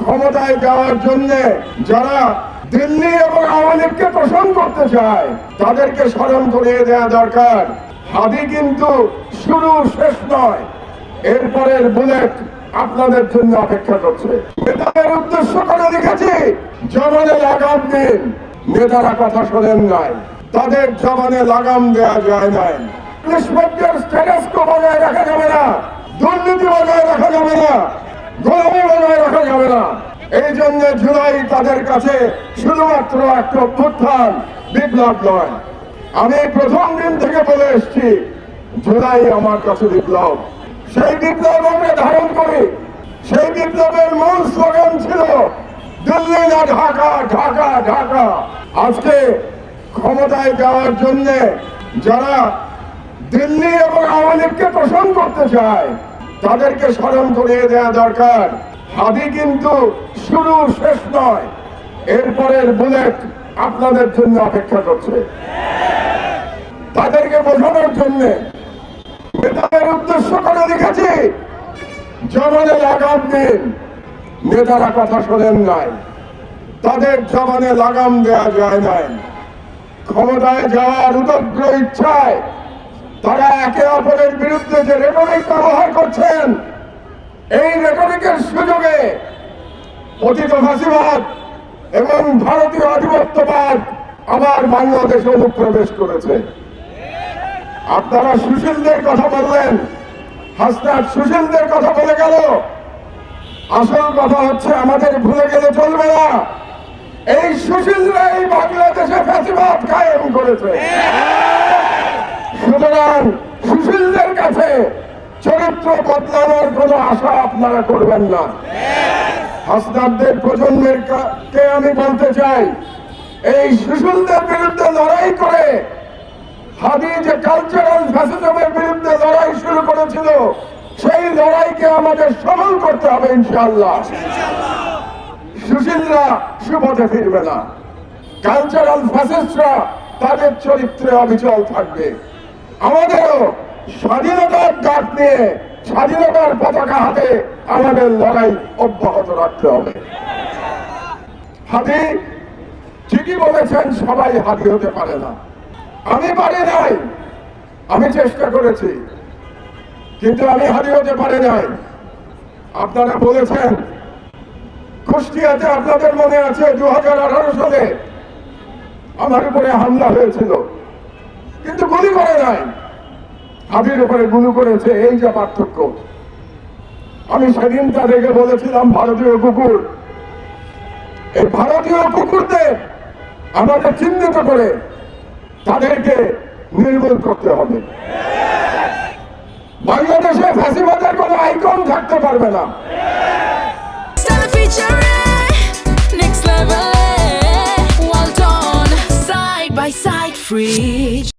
ক্ষমতায় যাওয়ার জন্য যারা দিল্লি এবং আওয়ামী লীগকে পোষণ করতে চায় তাদেরকে স্মরণ করিয়ে দেওয়া দরকার। হাদি কিন্তু শুরু শেষ নয়, এরপরের বুলেট আপনাদের জন্য অপেক্ষা করছে। নেতাদের উদ্দেশ্য করে লিখেছি, জবানে লাগাম দিন। নেতারা কথা শোনেন নাই, তাদের জবানে লাগাম দেওয়া যায় নাই। স্ট্যাটাসকো বজায় রাখা যাবে না, দুর্নীতি বজায় রাখা যাবে না, গোলামি বজায় রাখা যাবে না। এই জন্য জুলাই তাদের কাছে শুধুমাত্র একটা অভ্যুত্থান, বিপ্লব নয়। আমি প্রথম দিন থেকে বলে এসছি, জুলাই আমার কাছে বিপ্লব। সেই বিপ্লব আমরা ধারণ করি। সেই বিপ্লবের মূল স্লোগান ছিল দিল্লি না ঢাকা, ঢাকা ঢাকা। আজকে ক্ষমতায় যাওয়ার জন্য যারা দিল্লি এবং আওয়ামী লীগকে পোষণ করতে চায় তাদেরকে স্মরণ করিয়ে দেওয়া দরকার। হাদি কিন্তু শুরু শেষ নয়, এরপরের বুলেট আপনাদের জন্য অপেক্ষা করছে। তাদেরকে বোঝানোর জন্য নেতাদের উদ্দেশ্য করে লিখেছি, জবানে লাগাম দিন। নেতারা কথা শোনেন নাই, তাদের জবানে লাগাম দেওয়া যায় নাই। ক্ষমতায় যাওয়ার উদগ্র ইচ্ছায় তারা একে অপরের বিরুদ্ধে যে রেটরিক ব্যবহার করছেন, এই রেটরিকের সুযোগে পতিত ফাঁসিবাদ এবং ভারতীয় আধিপত্যবাদ আবার বাংলাদেশে অনুপ্রবেশ করেছে। আপনারা সুশীলদের কথা বললেন, হাসনাত সুশীলদের কথা বলে গেল। আসল কথা হচ্ছে আমাদের ভুলে গেলে চলবে না, এই সুশীলরাই বাংলাদেশে ফ্যাসিবাদ কায়েম করেছে। সুতরাং সুশীলদের কাছে চরিত্র বদলানোর কোন আশা আপনারা করবেন না। হাসনাতদের প্রজন্মের কে আমি বলতে চাই, এই সুশীলদের বিরুদ্ধে লড়াই করে হাদি যে কালচারাল ফ্যাসিজমের বিরুদ্ধে লড়াই শুরু করেছিল, সেই লড়াইকে আমাদের সফল করতে হবে ইনশাআল্লাহ। সুশীলরা সুপথে ফিরবে না, কালচারাল ফ্যাসিস্টরা তাদের চরিত্রে অবিচল থাকবে। আমাদেরও স্বাধীনতার ডাক নিয়ে স্বাধীনতার পতাকা হাতে আমাদের লড়াই অব্যাহত রাখতে হবে। হাদি ঠিকই বলেছেন, সবাই হাদি হতে পারে না। আমি পারি নাই, আমি চেষ্টা করেছি, কিন্তু আমি হাদি হতে পারি নাই। আপনারা বলেছেন কুষ্টিয়াতে, আপনাদের মনে আছে 2018 সালে আমার উপরে হামলা হয়েছিল, কিন্তু গুলি করে নাই, হাদির উপরে গুলি করেছে। এই যে পার্থক্য। আমি সেদিন তাদেরকে বলেছিলাম, ভারতীয় কুকুর, এই ভারতীয় কুকুরদের আমাদের চিহ্নিত করে তাদেরকে নির্মূল করতে হবে। বাংলাদেশে ফ্যাসিবাদের কোনো আইকন থাকতে পারবে না। Next level, well done, side by side, free.